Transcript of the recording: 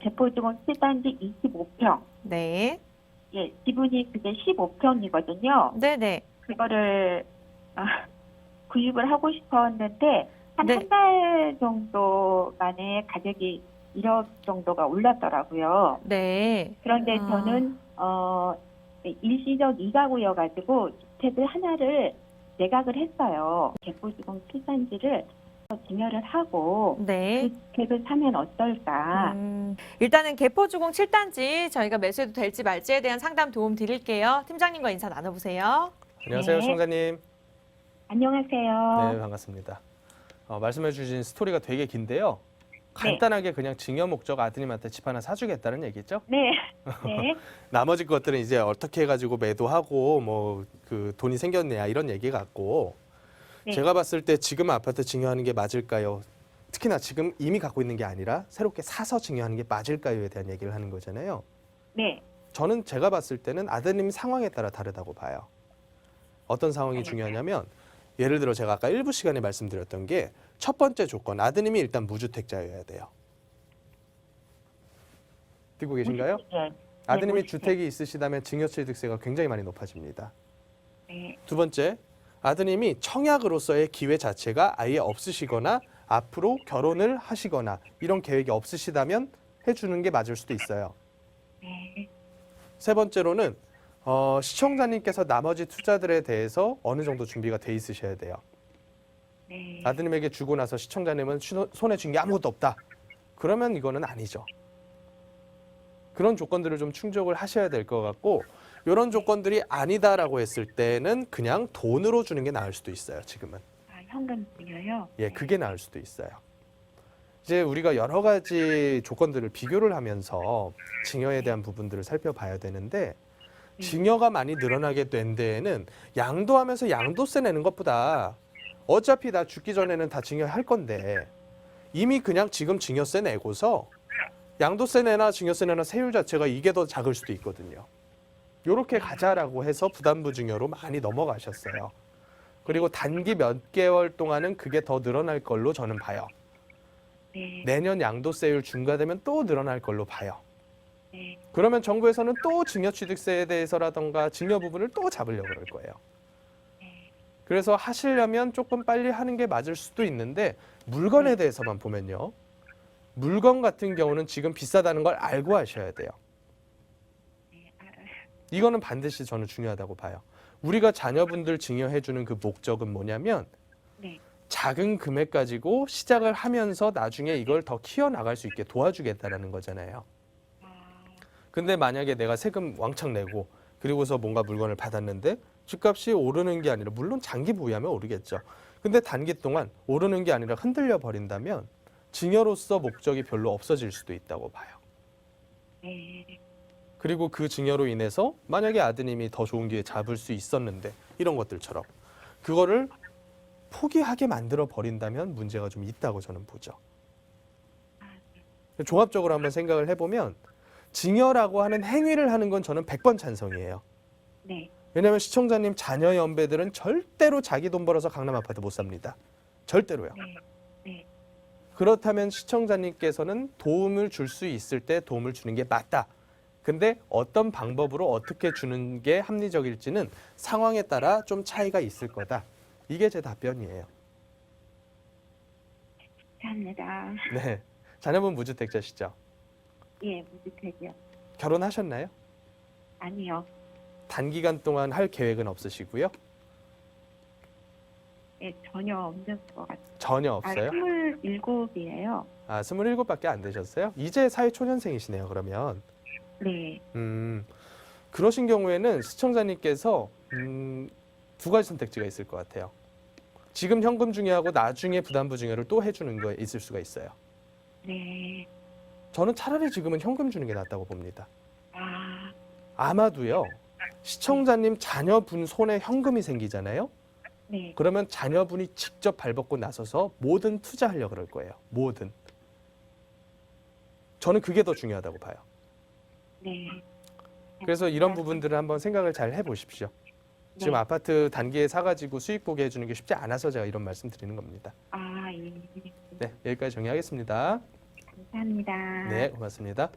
개포주공 7단지 25평. 네. 예, 지분이 그게 15평이거든요. 네네. 그거를 구입을 하고 싶었는데 한 네. 한 달 정도 만에 가격이 1억 정도가 올랐더라고요. 네. 그런데 아. 저는 일시적 이가구여가지고 주택을 하나를 매각을 했어요. 개포주공 7단지를 증여를 하고 네. 그 주택을 사면 어떨까? 일단은 개포주공 7단지 저희가 매수해도 될지 말지에 대한 상담 도움 드릴게요. 팀장님과 인사 나눠보세요. 안녕하세요, 네. 시청자님. 안녕하세요. 네, 반갑습니다. 말씀해 주신 스토리가 되게 긴데요. 네. 간단하게 그냥 증여 목적 아드님한테 집 하나 사주겠다는 얘기죠. 네. 네. 나머지 것들은 이제 어떻게 해가지고 매도하고 뭐 그 돈이 생겼냐 이런 얘기 같고 네. 제가 봤을 때 지금 아파트 증여하는 게 맞을까요? 특히나 지금 이미 갖고 있는 게 아니라 새롭게 사서 증여하는 게 맞을까요에 대한 얘기를 하는 거잖아요. 네. 저는 제가 봤을 때는 아드님 상황에 따라 다르다고 봐요. 어떤 상황이 중요하냐면 예를 들어 제가 아까 일부 시간에 말씀드렸던 게 첫 번째 조건, 아드님이 일단 무주택자여야 돼요. 듣고 계신가요? 네. 아드님이 무주택. 주택이 있으시다면 증여취득세가 굉장히 많이 높아집니다. 네. 두 번째, 아드님이 청약으로서의 기회 자체가 아예 없으시거나 앞으로 결혼을 하시거나 이런 계획이 없으시다면 해주는 게 맞을 수도 있어요. 네. 세 번째로는 시청자님께서 나머지 투자들에 대해서 어느 정도 준비가 돼 있으셔야 돼요. 네. 아드님에게 주고 나서 시청자님은 손에 쥔 게 아무것도 없다. 그러면 이거는 아니죠. 그런 조건들을 좀 충족을 하셔야 될 것 같고 이런 조건들이 아니다라고 했을 때는 그냥 돈으로 주는 게 나을 수도 있어요. 지금은. 현금 증여요? 예, 그게 나을 수도 있어요. 이제 우리가 여러 가지 조건들을 비교를 하면서 증여에 대한 부분들을 살펴봐야 되는데 증여가 많이 늘어나게 된 데에는 양도하면서 양도세 내는 것보다 어차피 나 죽기 전에는 다 증여할 건데 이미 그냥 지금 증여세 내고서 양도세 내나 증여세 내나 세율 자체가 이게 더 작을 수도 있거든요. 이렇게 가자라고 해서 부담부 증여로 많이 넘어가셨어요. 그리고 단기 몇 개월 동안은 그게 더 늘어날 걸로 저는 봐요. 네. 내년 양도세율 중과되면 또 늘어날 걸로 봐요. 네. 그러면 정부에서는 또 증여취득세에 대해서라던가 증여 부분을 또 잡으려고 그럴 거예요. 그래서 하시려면 조금 빨리 하는 게 맞을 수도 있는데 물건에 대해서만 보면요. 물건 같은 경우는 지금 비싸다는 걸 알고 하셔야 돼요. 이거는 반드시 저는 중요하다고 봐요. 우리가 자녀분들 증여해주는 그 목적은 뭐냐면 네. 작은 금액 가지고 시작을 하면서 나중에 이걸 더 키워나갈 수 있게 도와주겠다는 거잖아요. 근데 만약에 내가 세금 왕창 내고 그리고서 뭔가 물건을 받았는데 집값이 오르는 게 아니라 물론 장기 보유하면 오르겠죠. 근데 단기 동안 오르는 게 아니라 흔들려 버린다면 증여로서 목적이 별로 없어질 수도 있다고 봐요. 네. 그리고 그 증여로 인해서 만약에 아드님이 더 좋은 기회 잡을 수 있었는데 이런 것들처럼 그거를 포기하게 만들어 버린다면 문제가 좀 있다고 저는 보죠. 종합적으로 한번 생각을 해보면 증여라고 하는 행위를 하는 건 저는 100번 찬성이에요. 네. 왜냐하면 시청자님 자녀 연배들은 절대로 자기 돈 벌어서 강남 아파트 못 삽니다. 절대로요. 네. 네. 그렇다면 시청자님께서는 도움을 줄 수 있을 때 도움을 주는 게 맞다. 근데 어떤 방법으로 어떻게 주는 게 합리적일지는 상황에 따라 좀 차이가 있을 거다. 이게 제 답변이에요. 감사합니다. 네, 자녀분 무주택자시죠? 예, 무주택이요. 결혼하셨나요? 아니요. 단기간 동안 할 계획은 없으시고요? 예, 전혀 없는 것 같아요. 전혀 없어요? 27이에요. 27밖에 안 되셨어요? 이제 사회초년생이시네요, 그러면. 네. 그러신 경우에는 시청자님께서 두 가지 선택지가 있을 것 같아요. 지금 현금 증여하고 나중에 부담부 증여를 또 해주는 거에 있을 수가 있어요. 네. 저는 차라리 지금은 현금 주는 게 낫다고 봅니다. 아, 아마도요. 시청자님 자녀분 손에 현금이 생기잖아요. 네. 그러면 자녀분이 직접 발벗고 나서서 뭐든 투자하려고 그럴 거예요. 뭐든. 저는 그게 더 중요하다고 봐요. 네. 그래서 이런 부분들을 한번 생각을 잘 해보십시오. 지금 네. 아파트 단기에 사가지고 수익 보게 해주는 게 쉽지 않아서 제가 이런 말씀 드리는 겁니다. 아, 예. 네, 여기까지 정리하겠습니다. 감사합니다. 감사합니다. 네, 고맙습니다.